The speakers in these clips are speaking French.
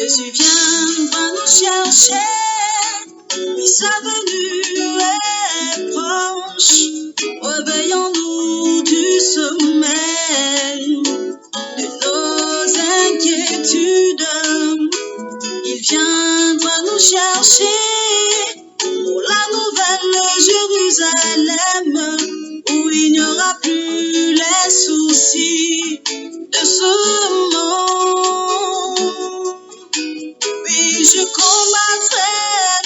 Jésus viendra nous chercher. Oui, sa venue est proche. Réveillons-nous du sommeil de nos inquiétudes. Il viendra nous chercher pour la nouvelle Jérusalem, où il n'y aura plus les soucis de ce monde. Oui, je combattrai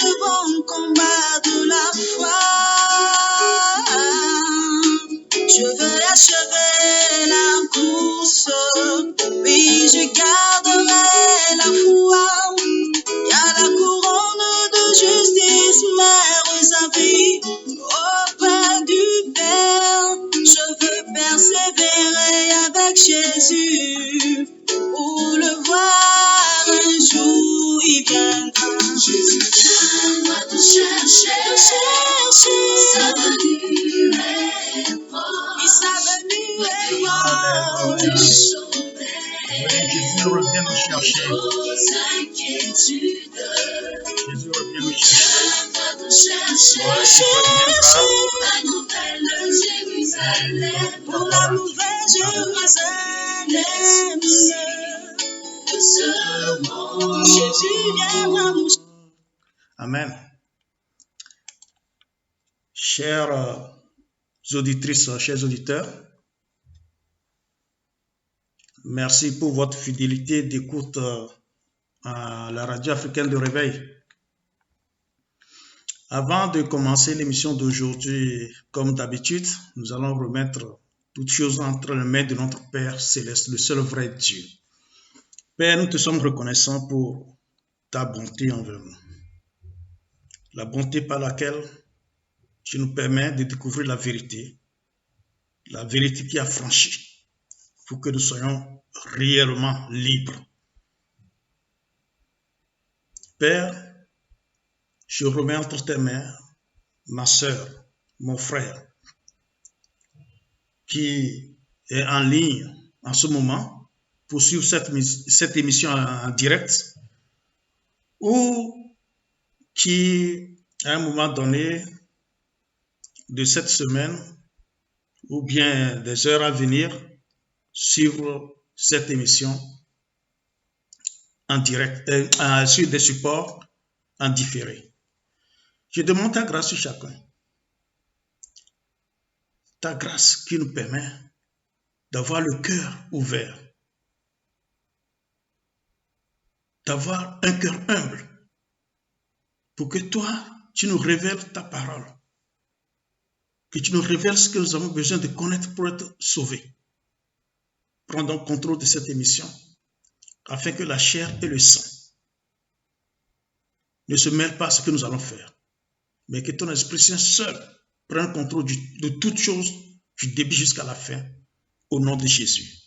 le bon combat de la foi. Je veux achever la course. Oui, je garderai la foi. Il y a la couronne de justice me réservée auprès du Père. Je veux persévérer avec Jésus pour le voir un jour il viendra. Jésus viendra te chercher. Sa venue est proche. Et sa venue est proche. Jésus revient nous chercher. Jésus revient nous chercher. La nouvelle Jérusalem. Pour la nouvelle Jérusalem. De ce monde. Jésus viendra nous chercher. Amen. Chères auditrices, chers auditeurs, merci pour votre fidélité d'écoute à la radio africaine de réveil. Avant de commencer l'émission d'aujourd'hui, comme d'habitude, nous allons remettre toutes choses entre les mains de notre Père céleste, le seul vrai Dieu. Père, nous te sommes reconnaissants pour ta bonté envers nous. La bonté par laquelle tu nous permets de découvrir la vérité qui a franchi, pour que nous soyons réellement libres. Père, je remets entre tes mains ma sœur, mon frère, qui est en ligne en ce moment pour suivre cette émission en direct, ou qui, à un moment donné de cette semaine, ou bien des heures à venir, suivre cette émission en direct, sur des supports en différé. Je demande ta grâce sur chacun. Ta grâce qui nous permet d'avoir le cœur ouvert, d'avoir un cœur humble, pour que toi, tu nous révèles ta parole, que tu nous révèles ce que nous avons besoin de connaître pour être sauvés. Prends donc contrôle de cette émission, afin que la chair et le sang ne se mêlent pas à ce que nous allons faire, mais que ton Esprit Saint seul prenne contrôle de toutes choses du début jusqu'à la fin, au nom de Jésus.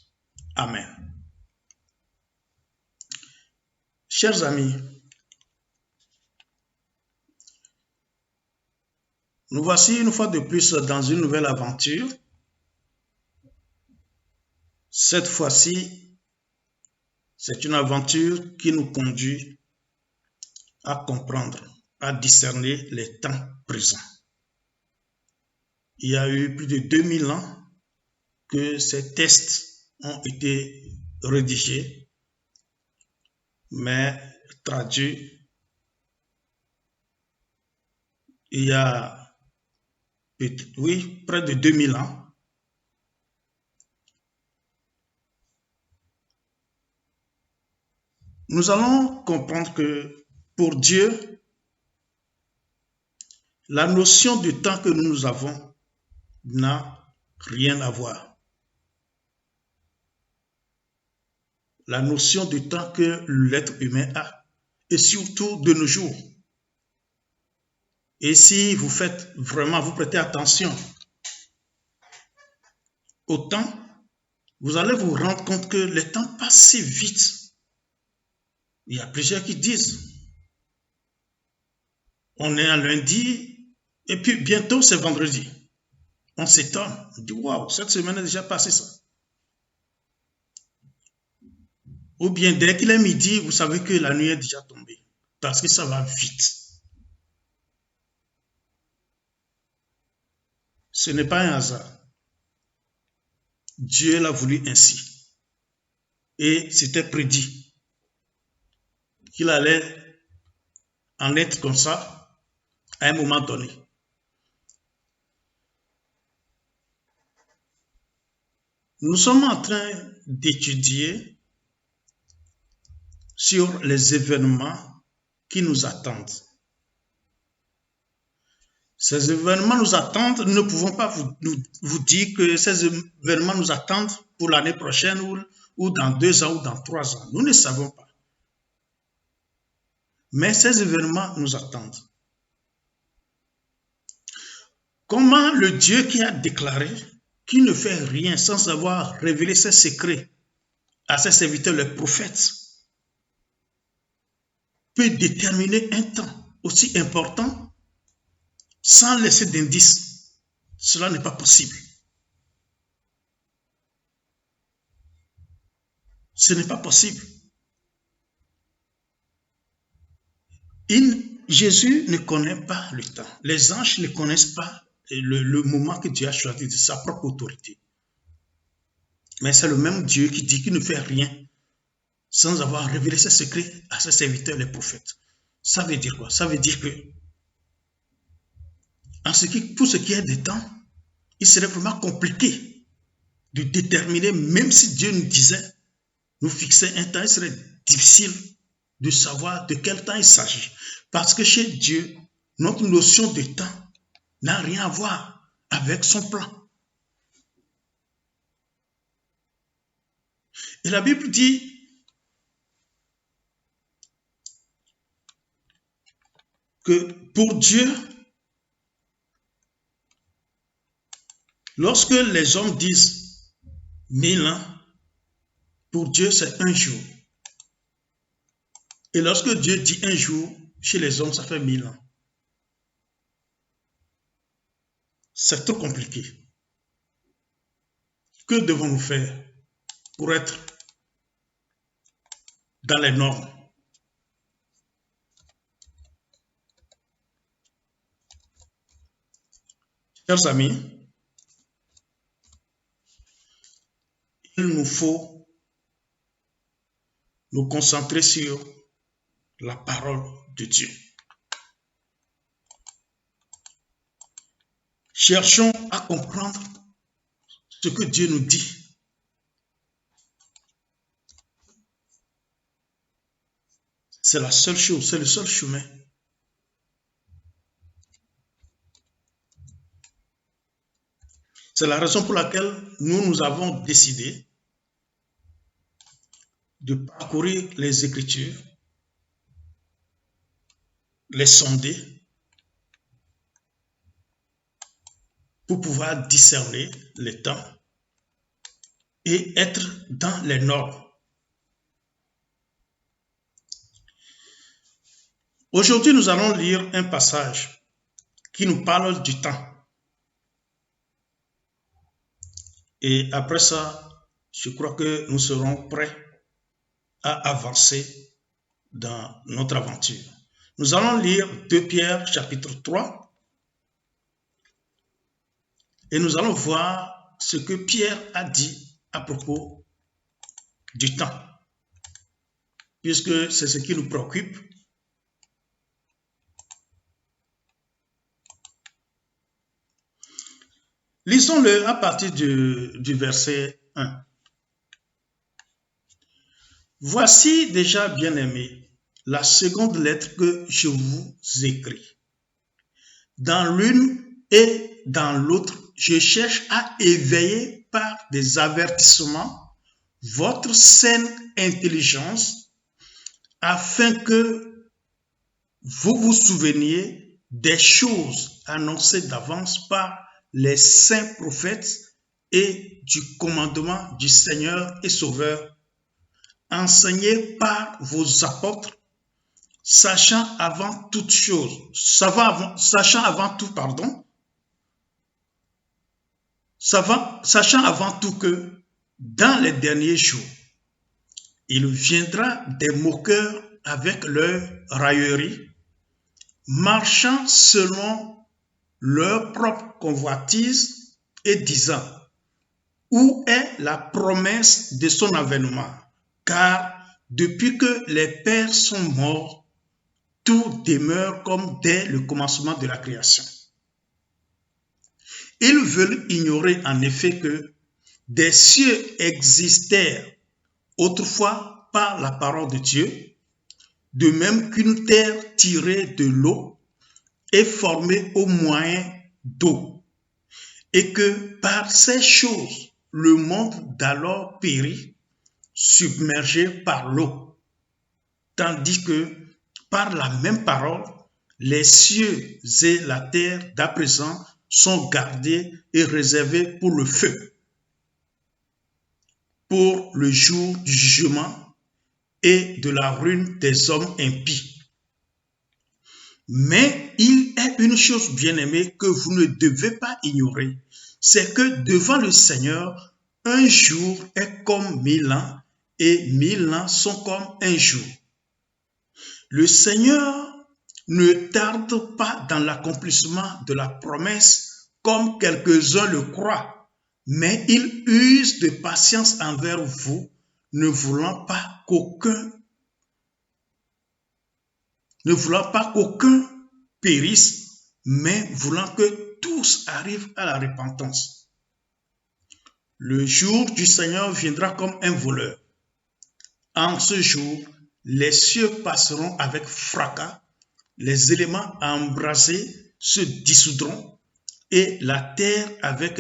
Amen. Chers amis, nous voici une fois de plus dans une nouvelle aventure. Cette fois-ci, c'est une aventure qui nous conduit à comprendre, à discerner les temps présents. Il y a eu plus de 2000 ans que ces tests ont été rédigés, mais traduits. Il y a, oui, près de 2000 ans. Nous allons comprendre que pour Dieu, la notion du temps que nous avons n'a rien à voir. La notion du temps que l'être humain a, et surtout de nos jours. Et si vous faites vraiment, vous prêtez attention au temps, vous allez vous rendre compte que le temps passe si vite. Il y a plusieurs qui disent, on est un lundi, et puis bientôt c'est vendredi. On s'étonne, on dit, waouh, cette semaine est déjà passée ça. Ou bien dès qu'il est midi, vous savez que la nuit est déjà tombée. Parce que ça va vite. Ce n'est pas un hasard. Dieu l'a voulu ainsi. Et c'était prédit qu'il allait en être comme ça à un moment donné. Nous sommes en train d'étudier sur les événements qui nous attendent. Ces événements nous attendent, nous ne pouvons pas vous dire que ces événements nous attendent pour l'année prochaine ou dans 2 ans ou dans 3 ans. Nous ne savons pas. Mais ces événements nous attendent. Comment le Dieu qui a déclaré qu'il ne fait rien sans avoir révélé ses secrets à ses serviteurs, les prophètes, peut déterminer un temps aussi important sans laisser d'indices? Cela n'est pas possible. Ce n'est pas possible. Jésus ne connaît pas le temps. Les anges ne connaissent pas le moment que Dieu a choisi de sa propre autorité. Mais c'est le même Dieu qui dit qu'il ne fait rien sans avoir révélé ses secrets à ses serviteurs, les prophètes. Ça veut dire quoi? Ça veut dire que pour ce qui est des temps, il serait vraiment compliqué de déterminer, même si Dieu nous disait, nous fixait un temps, il serait difficile de savoir de quel temps il s'agit. Parce que chez Dieu, notre notion de temps n'a rien à voir avec son plan. Et la Bible dit que pour Dieu, lorsque les hommes disent 1000 ans, pour Dieu c'est un jour. Et lorsque Dieu dit un jour, chez les hommes ça fait 1000 ans. C'est trop compliqué. Que devons-nous faire pour être dans les normes? Chers amis, il nous faut nous concentrer sur la parole de Dieu. Cherchons à comprendre ce que Dieu nous dit. C'est la seule chose, c'est le seul chemin. C'est la raison pour laquelle nous avons décidé de parcourir les Écritures, les sonder, pour pouvoir discerner les temps et être dans les normes. Aujourd'hui, nous allons lire un passage qui nous parle du temps. Et après ça, je crois que nous serons prêts à avancer dans notre aventure. Nous allons lire 2 Pierre chapitre 3 et nous allons voir ce que Pierre a dit à propos du temps, puisque c'est ce qui nous préoccupe. Lisons-le à partir du verset 1. Voici déjà, bien-aimés, la seconde lettre que je vous écris. Dans l'une et dans l'autre, je cherche à éveiller par des avertissements votre saine intelligence afin que vous vous souveniez des choses annoncées d'avance par les saints prophètes et du commandement du Seigneur et Sauveur, enseigné par vos apôtres, sachant avant tout que dans les derniers jours, Il viendra des moqueurs avec leur raillerie, marchant selon leur propre convoitise et disant, où est la promesse de son avènement? Car depuis que les pères sont morts, tout demeure comme dès le commencement de la création. Ils veulent ignorer en effet que des cieux existèrent autrefois par la parole de Dieu, de même qu'une terre tirée de l'eau est formée au moyen d'eau, et que par ces choses, le monde d'alors périt, submergé par l'eau, tandis que par la même parole, les cieux et la terre d'à présent sont gardés et réservés pour le feu, pour le jour du jugement et de la ruine des hommes impies. Mais il est une chose bien-aimée que vous ne devez pas ignorer, c'est que devant le Seigneur, un jour est comme 1000 ans et 1000 ans sont comme un jour. Le Seigneur ne tarde pas dans l'accomplissement de la promesse comme quelques-uns le croient, mais il use de patience envers vous, ne voulant pas qu'aucun périsse, mais voulant que tous arrivent à la repentance. Le jour du Seigneur viendra comme un voleur. En ce jour, les cieux passeront avec fracas, les éléments embrasés se dissoudront, et la terre avec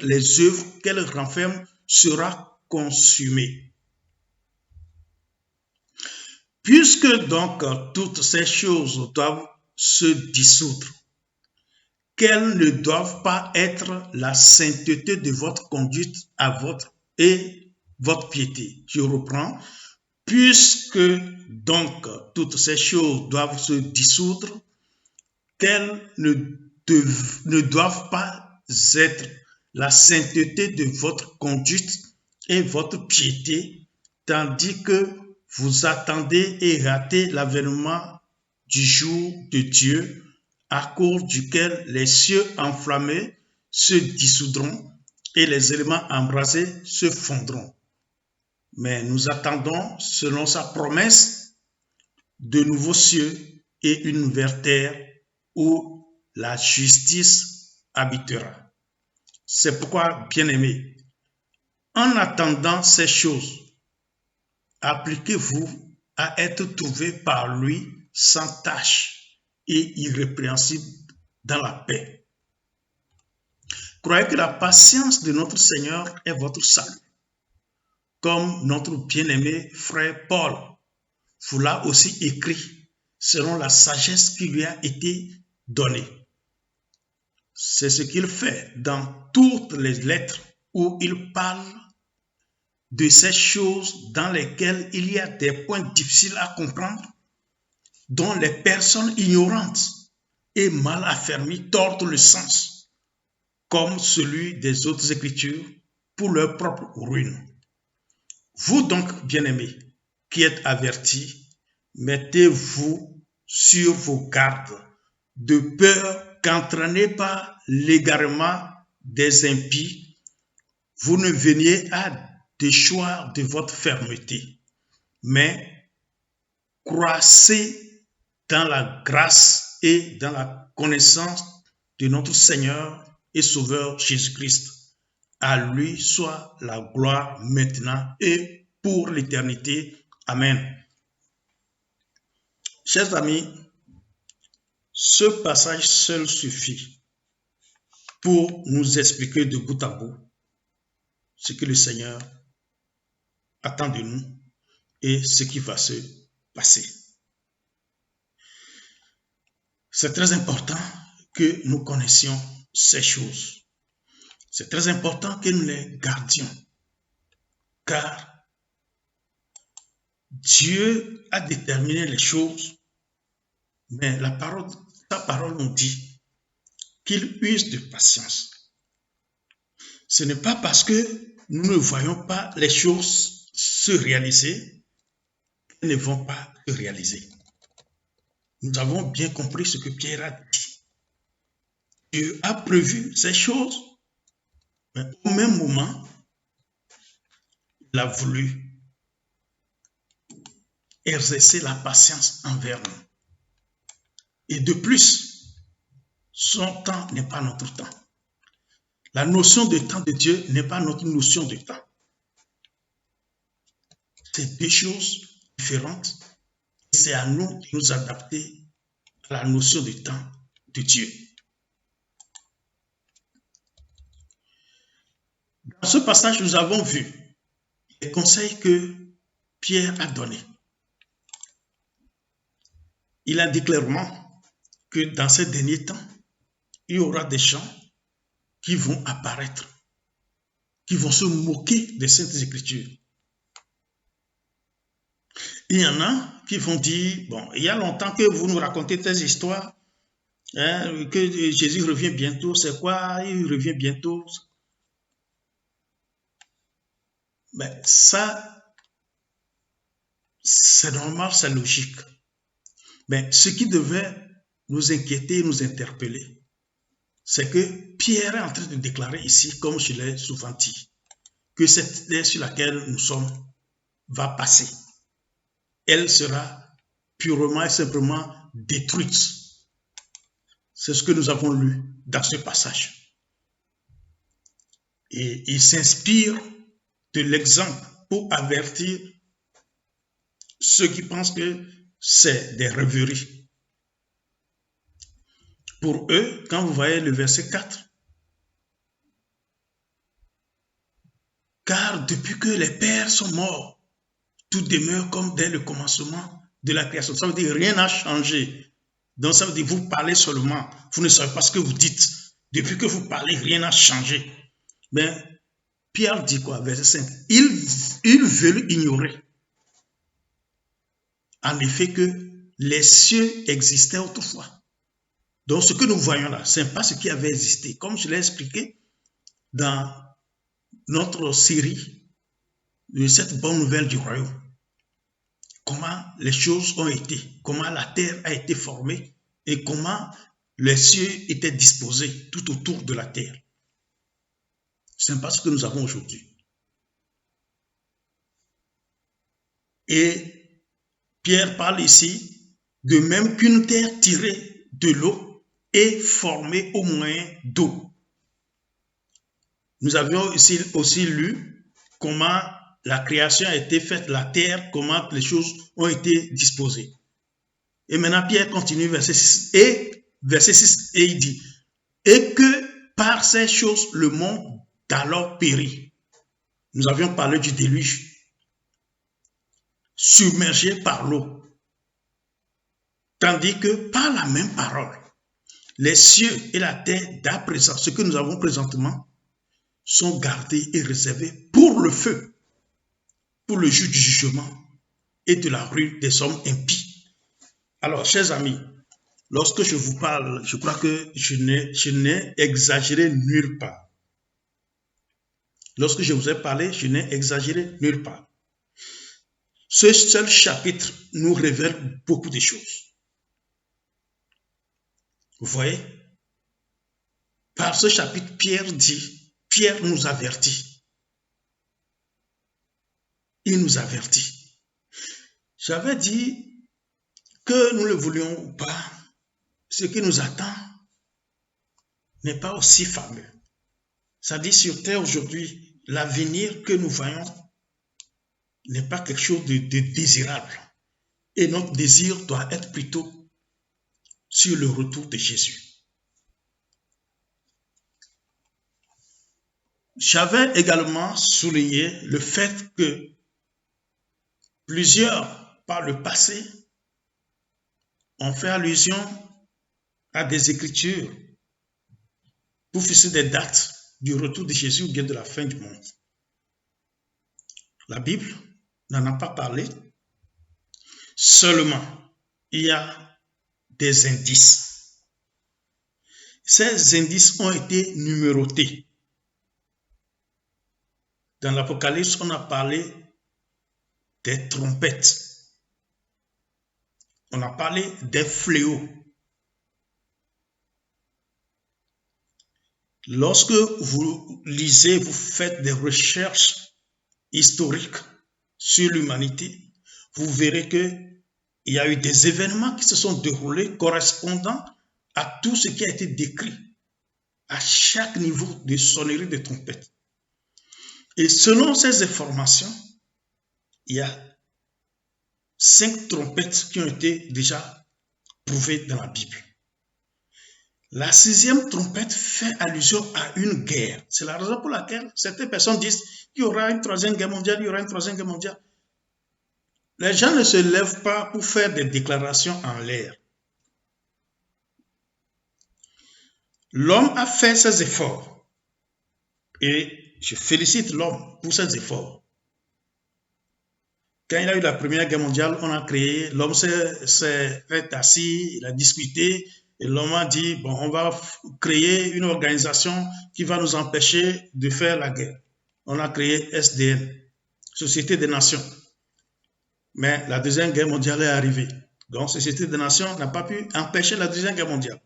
les œuvres qu'elle renferme sera consumée. Puisque donc toutes ces choses doivent se dissoudre, qu'elles ne doivent pas être la sainteté de votre conduite et votre piété. Je reprends. Puisque donc toutes ces choses doivent se dissoudre, qu'elles ne doivent pas être la sainteté de votre conduite et votre piété, tandis que vous attendez et ratez l'avènement du jour de Dieu, à cause duquel les cieux enflammés se dissoudront et les éléments embrasés se fondront. Mais nous attendons, selon sa promesse, de nouveaux cieux et une nouvelle terre où la justice habitera. C'est pourquoi, bien-aimés, en attendant ces choses, appliquez-vous à être trouvés par lui sans tache et irrépréhensible dans la paix. Croyez que la patience de notre Seigneur est votre salut. Comme notre bien-aimé frère Paul vous l'a aussi écrit selon la sagesse qui lui a été donnée. C'est ce qu'il fait dans toutes les lettres où il parle de ces choses dans lesquelles il y a des points difficiles à comprendre, dont les personnes ignorantes et mal affermies tordent le sens, comme celui des autres Écritures, pour leur propre ruine. Vous donc, bien-aimés, qui êtes avertis, mettez-vous sur vos gardes, de peur qu'entraînés par l'égarement des impies, vous ne veniez à déchoir de votre fermeté, mais croissez dans la grâce et dans la connaissance de notre Seigneur et Sauveur Jésus-Christ. À lui soit la gloire maintenant et pour l'éternité. Amen. Chers amis, ce passage seul suffit pour nous expliquer de bout à bout ce que le Seigneur attend de nous et ce qui va se passer. C'est très important que nous connaissions ces choses. C'est très important que nous les gardions, car Dieu a déterminé les choses, mais sa parole nous dit qu'il use de patience. Ce n'est pas parce que nous ne voyons pas les choses se réaliser, elles ne vont pas se réaliser. Nous avons bien compris ce que Pierre a dit. Dieu a prévu ces choses, mais au même moment, il a voulu exercer la patience envers nous. Et de plus, son temps n'est pas notre temps. La notion de temps de Dieu n'est pas notre notion de temps. C'est deux choses différentes. C'est à nous de nous adapter à la notion de temps de Dieu. Dans ce passage, nous avons vu les conseils que Pierre a donnés. Il a dit clairement que dans ces derniers temps, il y aura des gens qui vont apparaître, qui vont se moquer des Saintes Écritures. Il y en a qui vont dire, bon, il y a longtemps que vous nous racontez des histoires, hein, que Jésus revient bientôt, c'est quoi? Il revient bientôt. Mais ça, c'est normal, c'est logique. Mais ce qui devait nous inquiéter, nous interpeller, c'est que Pierre est en train de déclarer ici, comme je l'ai souvent dit, que cette terre sur laquelle nous sommes va passer. Elle sera purement et simplement détruite. C'est ce que nous avons lu dans ce passage. Et il s'inspire de l'exemple pour avertir ceux qui pensent que c'est des rêveries. Pour eux, quand vous voyez le verset 4, car depuis que les pères sont morts, tout demeure comme dès le commencement de la création. Ça veut dire rien n'a changé. Donc ça veut dire vous parlez seulement, vous ne savez pas ce que vous dites. Depuis que vous parlez, rien n'a changé. Mais Pierre dit quoi, verset 5? Ils veulent ignorer. En effet, que les cieux existaient autrefois. Donc ce que nous voyons là, ce n'est pas ce qui avait existé. Comme je l'ai expliqué dans notre série de cette bonne nouvelle du royaume. Comment les choses ont été, comment la terre a été formée et comment les cieux étaient disposés tout autour de la terre. Ce n'est pas ce que nous avons aujourd'hui. Et Pierre parle ici de même qu'une terre tirée de l'eau est formée au moyen d'eau. Nous avions ici aussi lu comment la création a été faite, la terre, comment les choses ont été disposées. Et maintenant, Pierre continue, verset 6, et il dit, et que par ces choses, le monde d'alors périt. Nous avions parlé du déluge, submergé par l'eau. Tandis que par la même parole, les cieux et la terre d'à présent, ce que nous avons présentement, sont gardés et réservés pour le feu, pour le jour du jugement et de la ruine des hommes impies. Alors, chers amis, lorsque je vous parle, je crois que je n'ai exagéré nulle part. Lorsque je vous ai parlé, je n'ai exagéré nulle part. Ce seul chapitre nous révèle beaucoup de choses. Vous voyez? Par ce chapitre, Pierre nous avertit. Il nous avertit. J'avais dit que nous le voulions ou pas, ce qui nous attend n'est pas aussi fameux. Ça dit sur terre aujourd'hui, l'avenir que nous voyons n'est pas quelque chose de désirable. Et notre désir doit être plutôt sur le retour de Jésus. J'avais également souligné le fait que plusieurs, par le passé, ont fait allusion à des écritures pour fixer des dates du retour de Jésus ou bien de la fin du monde. La Bible n'en a pas parlé. Seulement, il y a des indices. Ces indices ont été numérotés Dans l'Apocalypse, on a parlé des trompettes. On a parlé des fléaux. Lorsque vous lisez, vous faites des recherches historiques sur l'humanité, vous verrez qu'il y a eu des événements qui se sont déroulés correspondant à tout ce qui a été décrit à chaque niveau de sonnerie de trompette. Et selon ces informations, il y a 5 trompettes qui ont été déjà prouvées dans la Bible. La 6e trompette fait allusion à une guerre. C'est la raison pour laquelle certaines personnes disent qu'il y aura une 3e guerre mondiale, il y aura une 3e guerre mondiale. Les gens ne se lèvent pas pour faire des déclarations en l'air. L'homme a fait ses efforts. Et je félicite l'homme pour ses efforts. Quand il y a eu la Première Guerre mondiale, on a créé, l'homme s'est assis, il a discuté, et l'homme a dit, bon, on va créer une organisation qui va nous empêcher de faire la guerre. On a créé SDN, Société des Nations. Mais la Deuxième Guerre mondiale est arrivée. Donc, Société des Nations n'a pas pu empêcher la Deuxième Guerre mondiale.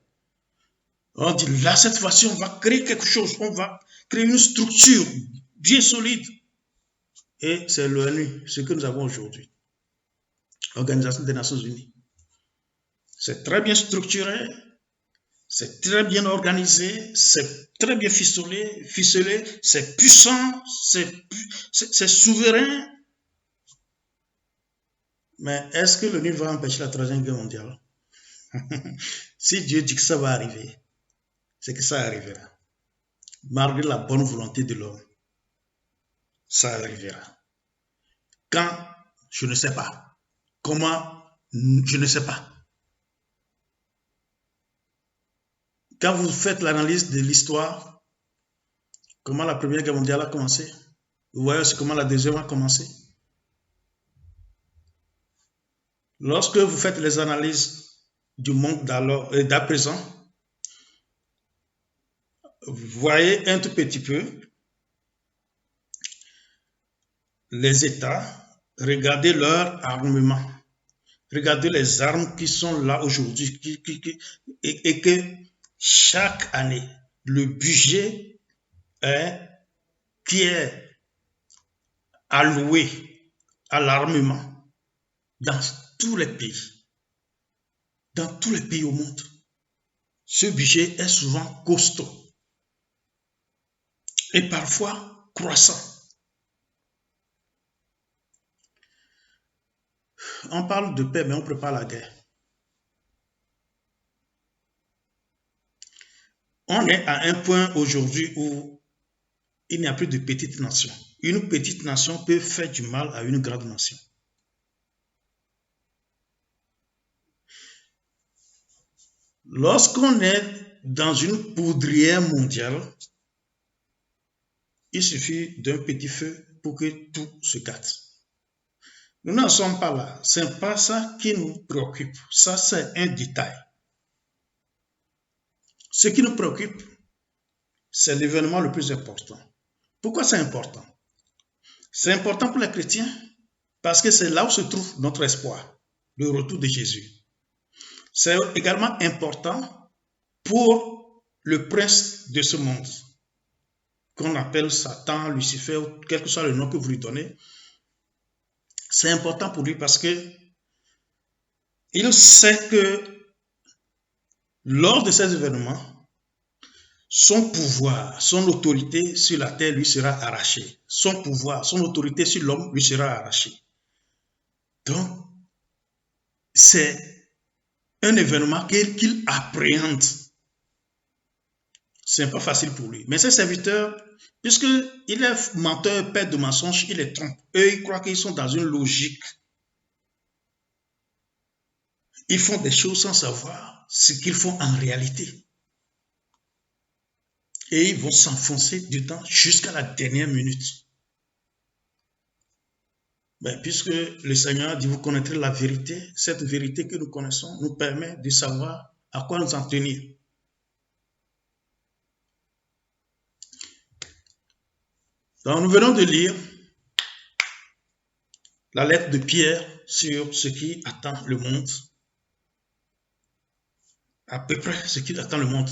On dit, là, cette fois-ci, on va créer quelque chose, on va créer une structure bien solide. Et c'est l'ONU, ce que nous avons aujourd'hui. Organisation des Nations Unies. C'est très bien structuré, c'est très bien organisé, c'est très bien ficelé, c'est puissant, c'est souverain. Mais est-ce que l'ONU va empêcher la 3e guerre mondiale? Si Dieu dit que ça va arriver, c'est que ça arrivera. Malgré la bonne volonté de l'homme, ça arrivera. Quand? Je ne sais pas. Comment? Je ne sais pas. Quand vous faites l'analyse de l'histoire, comment la Première Guerre mondiale a commencé, vous voyez aussi comment la Deuxième a commencé. Lorsque vous faites les analyses du monde d'à présent, vous voyez un tout petit peu les États, regardez leur armement, regardez les armes qui sont là aujourd'hui et que chaque année, le budget qui est alloué à l'armement dans tous les pays au monde, ce budget est souvent costaud et parfois croissant. On parle de paix, mais on prépare la guerre. On est à un point aujourd'hui où il n'y a plus de petites nations. Une petite nation peut faire du mal à une grande nation. Lorsqu'on est dans une poudrière mondiale, il suffit d'un petit feu pour que tout se gâte. Nous n'en sommes pas là. Ce n'est pas ça qui nous préoccupe. Ça, c'est un détail. Ce qui nous préoccupe, c'est l'événement le plus important. Pourquoi c'est important? C'est important pour les chrétiens parce que c'est là où se trouve notre espoir, le retour de Jésus. C'est également important pour le prince de ce monde, qu'on appelle Satan, Lucifer, quel que soit le nom que vous lui donnez. C'est important pour lui parce que il sait que lors de ces événements, son pouvoir, son autorité sur la terre lui sera arrachée. Son pouvoir, son autorité sur l'homme lui sera arrachée. Donc, c'est un événement qu'il appréhende. Ce n'est pas facile pour lui. Mais ses serviteurs, puisqu'il est menteur, père de mensonges, il les trompe. Eux, ils croient qu'ils sont dans une logique. Ils font des choses sans savoir ce qu'ils font en réalité. Et ils vont s'enfoncer dedans jusqu'à la dernière minute. Mais puisque le Seigneur dit, vous connaîtrez la vérité, cette vérité que nous connaissons nous permet de savoir à quoi nous en tenir. Donc, nous venons de lire la lettre de Pierre sur ce qui attend le monde. À peu près ce qui attend le monde.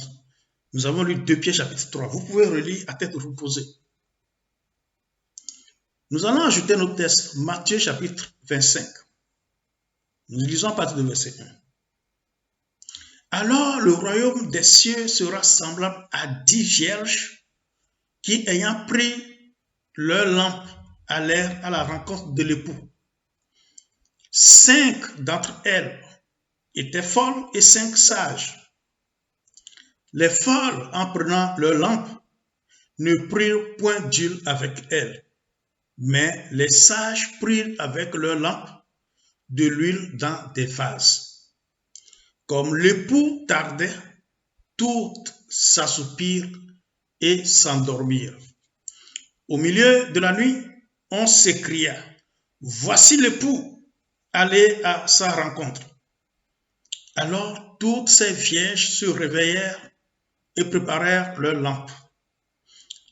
Nous avons lu 2 Pierre chapitre 3. Vous pouvez relire à tête reposée. Nous allons ajouter notre texte, Matthieu chapitre 25. Nous lisons à partir de verset 1. Alors le royaume des cieux sera semblable à 10 vierges qui, ayant pris leur lampe, allèrent à la rencontre de l'époux. 5 d'entre elles étaient folles et 5 sages. Les folles, en prenant leur lampe, ne prirent point d'huile avec elles, mais les sages prirent avec leur lampe de l'huile dans des vases. Comme l'époux tardait, toutes s'assoupirent et s'endormirent. Au milieu de la nuit, on s'écria, « Voici l'époux, allez à sa rencontre. » Alors toutes ces vierges se réveillèrent et préparèrent leurs lampes.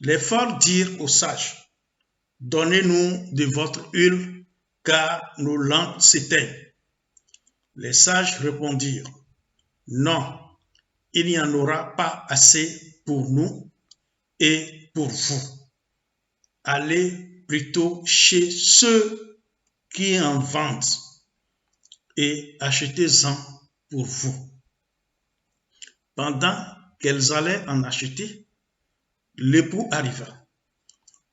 Les folles dirent aux sages, « Donnez-nous de votre huile, car nos lampes s'éteignent. » Les sages répondirent, « Non, il n'y en aura pas assez pour nous et pour vous. Allez plutôt chez ceux qui en vendent et achetez-en pour vous. » Pendant qu'elles allaient en acheter, l'époux arriva.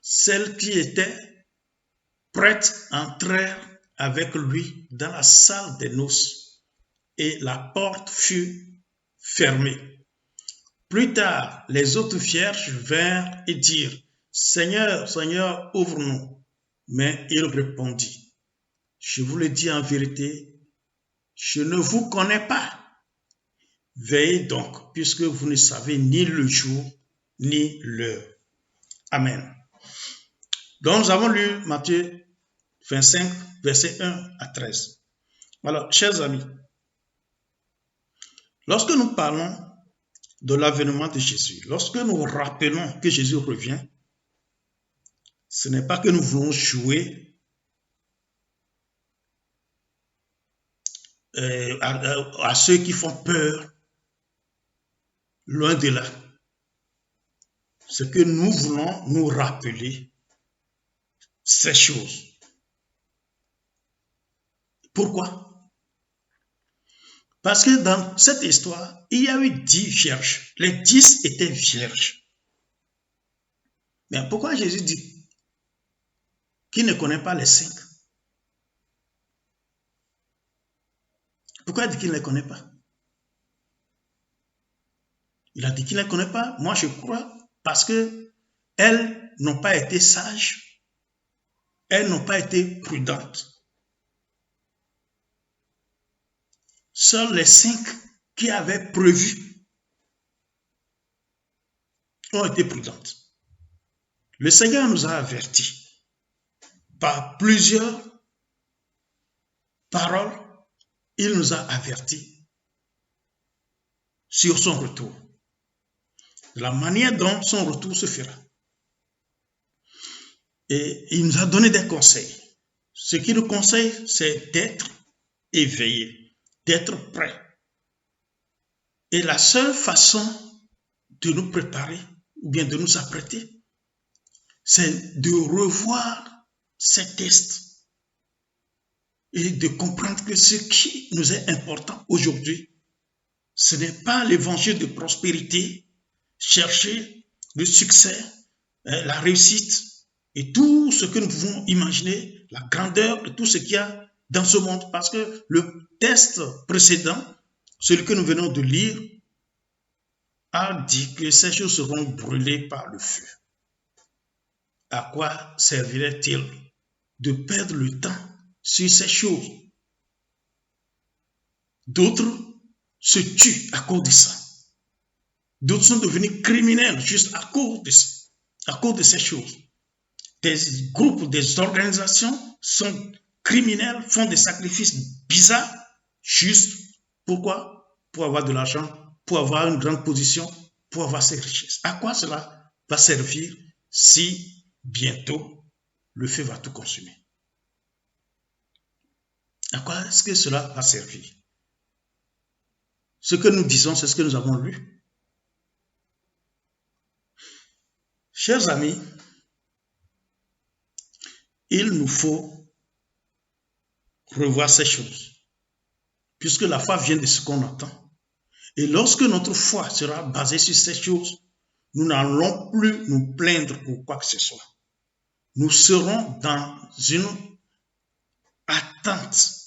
Celles qui étaient prêtes entrèrent avec lui dans la salle des noces et la porte fut fermée. Plus tard, les autres vierges vinrent et dirent, « Seigneur, Seigneur, ouvre-nous. » Mais il répondit, « Je vous le dis en vérité, je ne vous connais pas. Veillez donc, puisque vous ne savez ni le jour ni l'heure. » Amen. Donc, nous avons lu Matthieu 25, versets 1 à 13. Alors, chers amis, lorsque nous parlons de l'avènement de Jésus, lorsque nous rappelons que Jésus revient, ce n'est pas que nous voulons jouer à ceux qui font peur, loin de là. Ce que nous voulons nous rappeler, ces choses. Pourquoi? Parce que dans cette histoire, il y a eu 10 vierges. Les 10 étaient vierges. Mais pourquoi Jésus dit qu'il ne connaît pas les 5? Pourquoi il dit qu'il ne les connaît pas? Il a dit qu'il ne les connaît pas. Moi, je crois parce qu'elles n'ont pas été sages. Elles n'ont pas été prudentes. Seuls les 5 qui avaient prévu ont été prudentes. Le Seigneur nous a avertis par plusieurs paroles. Il nous a avertis sur son retour, de la manière dont son retour se fera. Et il nous a donné des conseils. Ce qu'il nous conseille, c'est d'être éveillé, d'être prêt. Et la seule façon de nous préparer, ou bien de nous apprêter, c'est de revoir ces textes et de comprendre que ce qui nous est important aujourd'hui, ce n'est pas l'évangile de prospérité, chercher le succès, la réussite et tout ce que nous pouvons imaginer, la grandeur de tout ce qu'il y a dans ce monde. Parce que le texte précédent, celui que nous venons de lire, a dit que ces choses seront brûlées par le feu. À quoi servirait-il de perdre le temps sur ces choses? D'autres se tuent à cause de ça. D'autres sont devenus criminels juste à cause de ça, à cause de ces choses. Des groupes, des organisations sont criminels, font des sacrifices bizarres, juste pourquoi? Pour avoir de l'argent, pour avoir une grande position, pour avoir ses richesses. À quoi cela va servir si bientôt, le feu va tout consumer. À quoi est-ce que cela va servir? Ce que nous disons, c'est ce que nous avons lu. Chers amis, il nous faut revoir ces choses, puisque la foi vient de ce qu'on entend. Et lorsque notre foi sera basée sur ces choses, nous n'allons plus nous plaindre pour quoi que ce soit. Nous serons dans une attente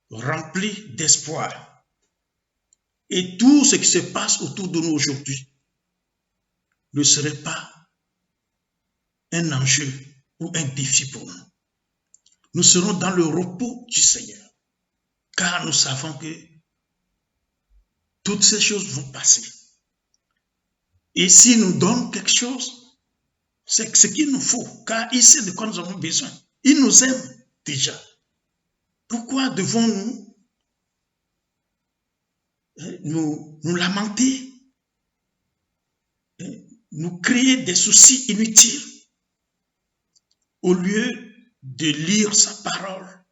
remplie d'espoir. Et tout ce qui se passe autour de nous aujourd'hui ne serait pas un enjeu ou un défi pour nous. Nous serons dans le repos du Seigneur, car nous savons que toutes ces choses vont passer. Et s'il nous donne quelque chose, c'est ce qu'il nous faut, car il sait de quoi nous avons besoin. Il nous aime déjà. Pourquoi devons-nous nous lamenter, nous créer des soucis inutiles, au lieu de lire sa parole,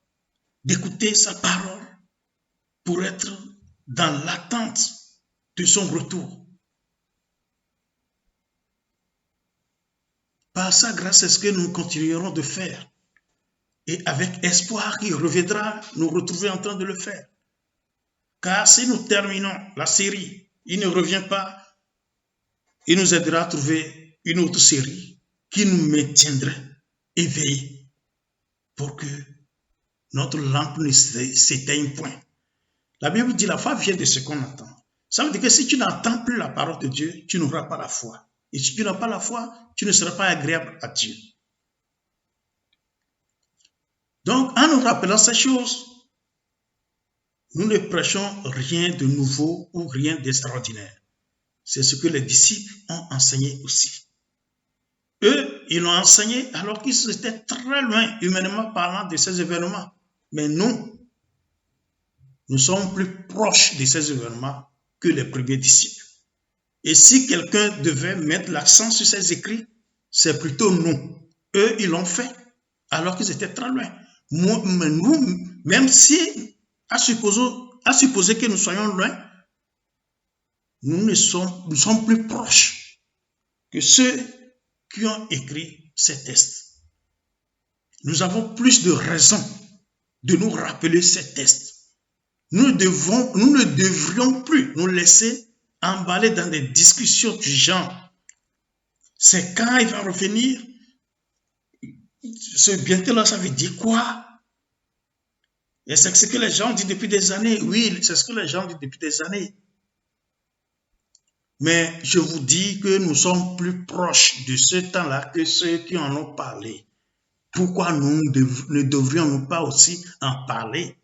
d'écouter sa parole, pour être dans l'attente de son retour? Par sa grâce, c'est ce que nous continuerons de faire. Et avec espoir qu'il reviendra nous retrouver en train de le faire. Car si nous terminons la série, il ne revient pas, il nous aidera à trouver une autre série qui nous maintiendrait éveillés pour que notre lampe ne s'éteigne point. La Bible dit la foi vient de ce qu'on entend. Ça veut dire que si tu n'entends plus la parole de Dieu, tu n'auras pas la foi. Et si tu n'as pas la foi, tu ne seras pas agréable à Dieu. Donc, en nous rappelant ces choses, nous ne prêchons rien de nouveau ou rien d'extraordinaire. C'est ce que les disciples ont enseigné aussi. Eux, ils l'ont enseigné alors qu'ils étaient très loin, humainement parlant, de ces événements. Mais nous sommes plus proches de ces événements que les premiers disciples. Et si quelqu'un devait mettre l'accent sur ces écrits, c'est plutôt nous. Eux, ils l'ont fait alors qu'ils étaient très loin. Mais nous, même si, à supposer que nous soyons loin, nous sommes plus proches que ceux qui ont écrit ces textes. Nous avons plus de raisons de nous rappeler ces textes. Nous ne devrions plus nous laisser emballer dans des discussions du genre. C'est quand il va revenir. Ce bientôt-là, ça veut dire quoi? Et c'est ce que les gens disent depuis des années. Oui, c'est ce que les gens disent depuis des années. Mais je vous dis que nous sommes plus proches de ce temps-là que ceux qui en ont parlé. Pourquoi nous ne devrions-nous pas aussi en parler?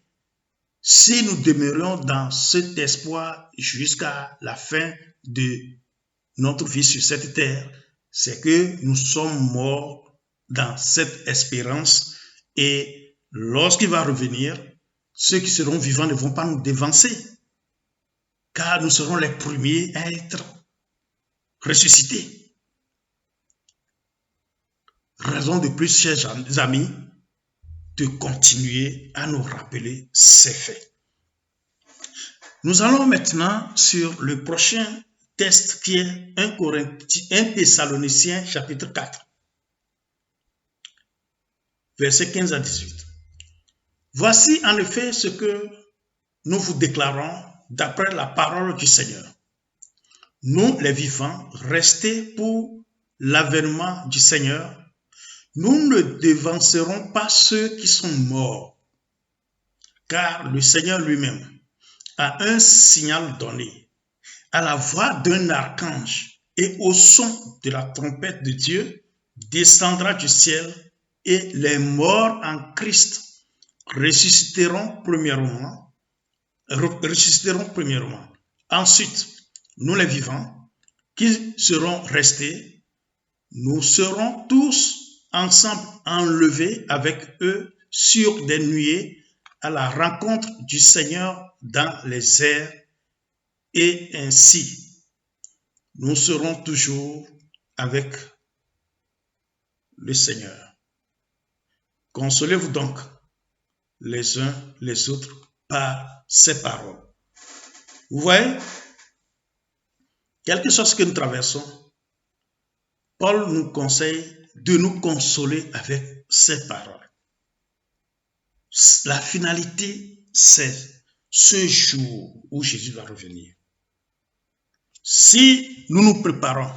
Si nous demeurons dans cet espoir jusqu'à la fin de notre vie sur cette terre, c'est que nous sommes morts dans cette espérance et lorsqu'il va revenir, ceux qui seront vivants ne vont pas nous devancer, car nous serons les premiers à être ressuscités. Raison de plus, chers amis, de continuer à nous rappeler ces faits. Nous allons maintenant sur le prochain texte qui est 1 Thessaloniciens chapitre 4, versets 15 à 18. Voici en effet ce que nous vous déclarons d'après la parole du Seigneur. Nous, les vivants, restés pour l'avènement du Seigneur, nous ne devancerons pas ceux qui sont morts, car le Seigneur lui-même a un signal donné, à la voix d'un archange et au son de la trompette de Dieu, descendra du ciel et les morts en Christ ressusciteront premièrement. Ensuite, nous les vivants, qui serons restés, nous serons tous ensemble enlevés avec eux sur des nuées à la rencontre du Seigneur dans les airs, et ainsi nous serons toujours avec le Seigneur. Consolez-vous donc les uns les autres par ces paroles. Vous voyez, quelque chose que nous traversons, Paul nous conseille de nous consoler avec ces paroles. La finalité, c'est ce jour où Jésus va revenir. Si nous nous préparons,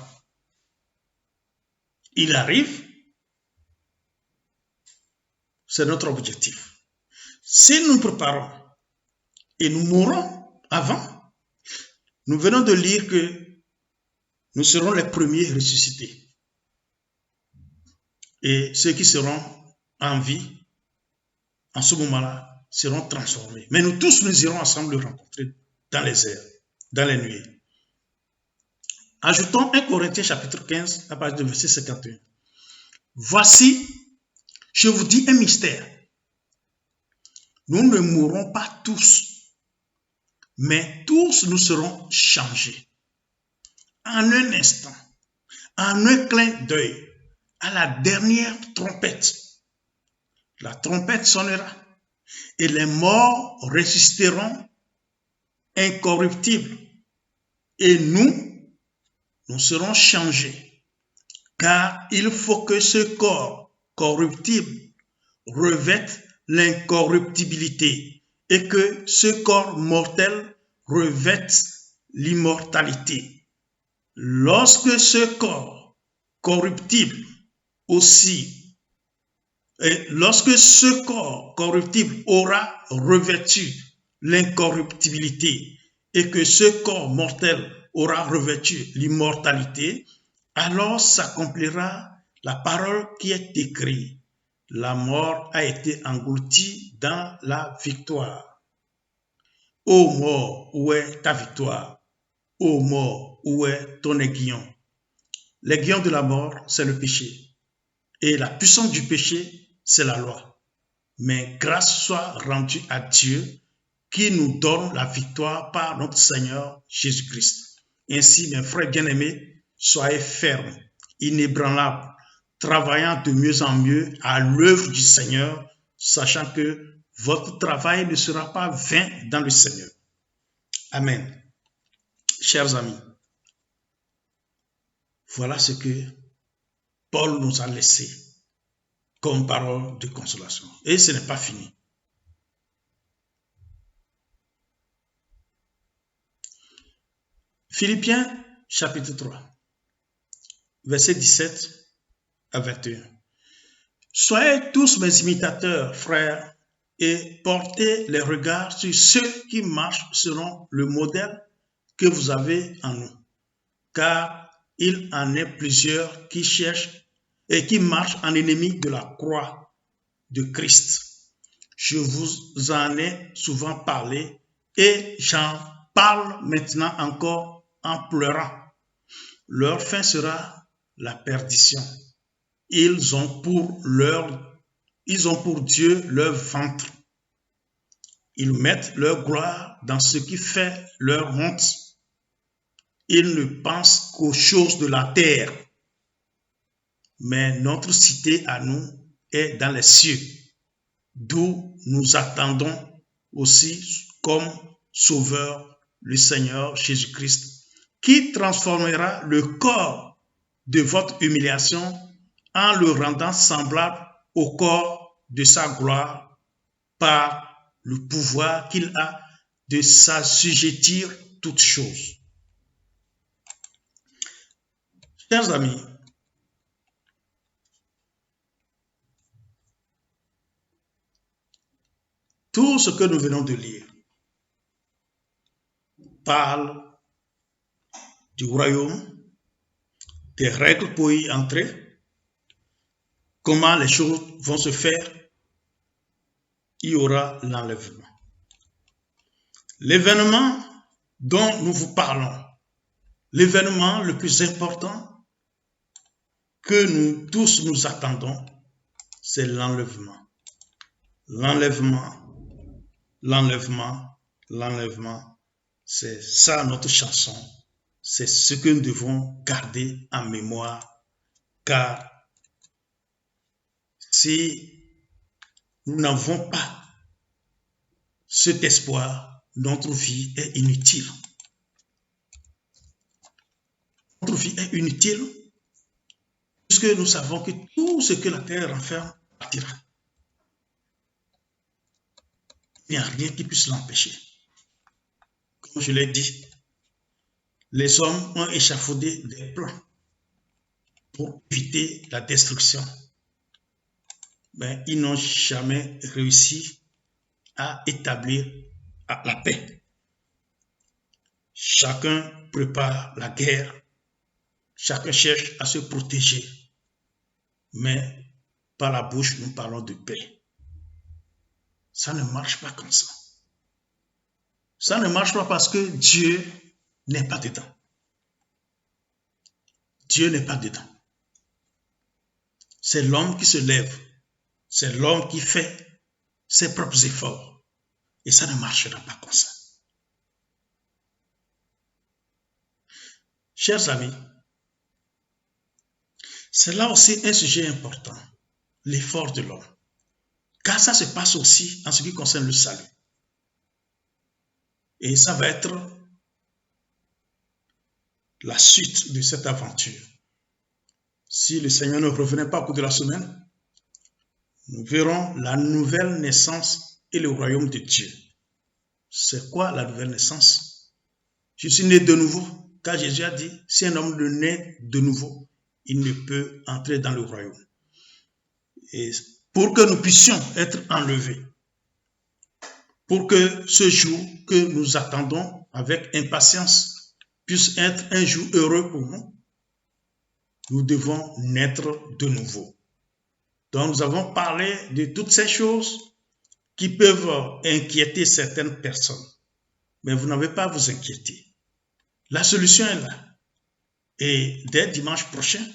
il arrive, c'est notre objectif. Si nous nous préparons et nous mourons avant, nous venons de lire que nous serons les premiers ressuscités. Et ceux qui seront en vie, en ce moment-là, seront transformés. Mais nous tous, nous irons ensemble le rencontrer dans les airs, dans les nuées. Ajoutons 1 Corinthiens chapitre 15, à partir du verset 51. Voici, je vous dis un mystère. Nous ne mourrons pas tous, mais tous nous serons changés. En un instant, en un clin d'œil, à la dernière trompette. La trompette sonnera et les morts ressusciteront incorruptibles. Et nous serons changés. Car il faut que ce corps corruptible revête l'incorruptibilité et que ce corps mortel revête l'immortalité. Lorsque ce corps corruptible aussi, et lorsque ce corps corruptible aura revêtu l'incorruptibilité et que ce corps mortel aura revêtu l'immortalité, alors s'accomplira la parole qui est écrite. La mort a été engloutie dans la victoire. Ô mort, où est ta victoire? Ô mort, où est ton aiguillon? L'aiguillon de la mort, c'est le péché. Et la puissance du péché, c'est la loi. Mais grâce soit rendue à Dieu qui nous donne la victoire par notre Seigneur Jésus-Christ. Ainsi, mes frères bien-aimés, soyez fermes, inébranlables, travaillant de mieux en mieux à l'œuvre du Seigneur, sachant que votre travail ne sera pas vain dans le Seigneur. Amen. Chers amis, voilà ce que Paul nous a laissé comme parole de consolation. Et ce n'est pas fini. Philippiens chapitre 3, versets 17 à 21. Soyez tous mes imitateurs, frères, et portez les regards sur ceux qui marchent selon le modèle que vous avez en nous. Car il en est plusieurs qui cherchent et qui marchent en ennemis de la croix de Christ. Je vous en ai souvent parlé et j'en parle maintenant encore en pleurant. Leur fin sera la perdition. Ils ont pour Dieu leur ventre. Ils mettent leur gloire dans ce qui fait leur honte. Ils ne pensent qu'aux choses de la terre. Mais notre cité à nous est dans les cieux, d'où nous attendons aussi comme Sauveur le Seigneur Jésus-Christ, qui transformera le corps de votre humiliation en le rendant semblable au corps de sa gloire par le pouvoir qu'il a de s'assujettir toutes choses. Chers amis, tout ce que nous venons de lire parle du royaume, des règles pour y entrer, comment les choses vont se faire. Il y aura l'enlèvement. L'événement dont nous vous parlons, l'événement le plus important que nous tous nous attendons, c'est l'enlèvement. L'enlèvement, l'enlèvement, l'enlèvement, c'est ça notre chanson. C'est ce que nous devons garder en mémoire, car si nous n'avons pas cet espoir, notre vie est inutile. Notre vie est inutile puisque nous savons que tout ce que la terre renferme partira. Il n'y a rien qui puisse l'empêcher. Comme je l'ai dit, les hommes ont échafaudé des plans pour éviter la destruction. Mais ils n'ont jamais réussi à établir la paix. Chacun prépare la guerre, chacun cherche à se protéger, mais par la bouche, nous parlons de paix. Ça ne marche pas comme ça. Ça ne marche pas parce que Dieu n'est pas dedans. Dieu n'est pas dedans. C'est l'homme qui se lève. C'est l'homme qui fait ses propres efforts. Et ça ne marchera pas comme ça. Chers amis, c'est là aussi un sujet important, l'effort de l'homme. Car ça se passe aussi en ce qui concerne le salut. Et ça va être la suite de cette aventure. Si le Seigneur ne revenait pas au cours de la semaine, nous verrons la nouvelle naissance et le royaume de Dieu. C'est quoi la nouvelle naissance? Je suis né de nouveau, car Jésus a dit, si un homme ne naît de nouveau, il ne peut entrer dans le royaume. Et pour que nous puissions être enlevés, pour que ce jour que nous attendons avec impatience puisse être un jour heureux pour nous, nous devons naître de nouveau. Donc nous avons parlé de toutes ces choses qui peuvent inquiéter certaines personnes. Mais vous n'avez pas à vous inquiéter. La solution est là. Et dès dimanche prochain,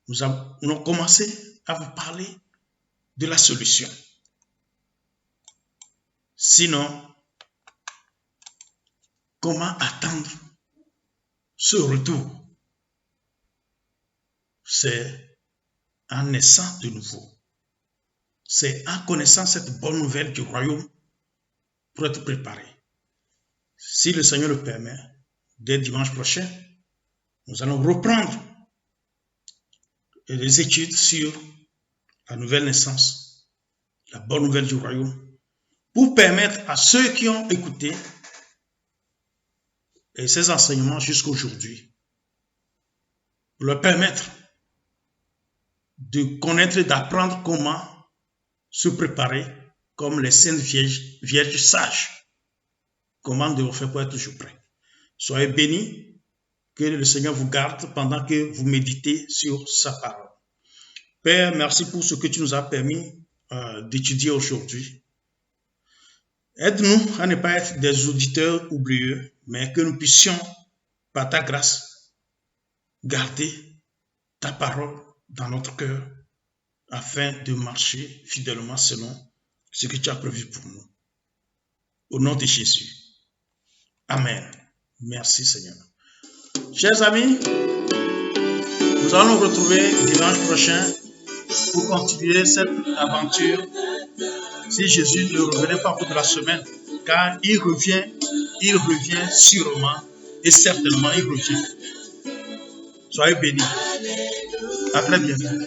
nous allons commencer à vous parler de la solution. Sinon, comment attendre ce retour? C'est en naissant de nouveau. C'est en connaissant cette bonne nouvelle du royaume pour être préparé. Si le Seigneur le permet, dès dimanche prochain, nous allons reprendre les études sur la nouvelle naissance, la bonne nouvelle du royaume, pour permettre à ceux qui ont écouté ces enseignements jusqu'à aujourd'hui, pour leur permettre de connaître et d'apprendre comment se préparer comme les saintes vierges sages. Comment nous devons faire pour être toujours prêts. Soyez bénis, que le Seigneur vous garde pendant que vous méditez sur sa parole. Père, merci pour ce que tu nous as permis d'étudier aujourd'hui. Aide-nous à ne pas être des auditeurs oublieux, mais que nous puissions, par ta grâce, garder ta parole dans notre cœur afin de marcher fidèlement selon ce que tu as prévu pour nous. Au nom de Jésus. Amen. Merci Seigneur. Chers amis, nous allons nous retrouver dimanche prochain pour continuer cette aventure. Si Jésus ne revenait pas au cours de la semaine, car il revient sûrement et certainement il revient. Soyez bénis. À très bientôt.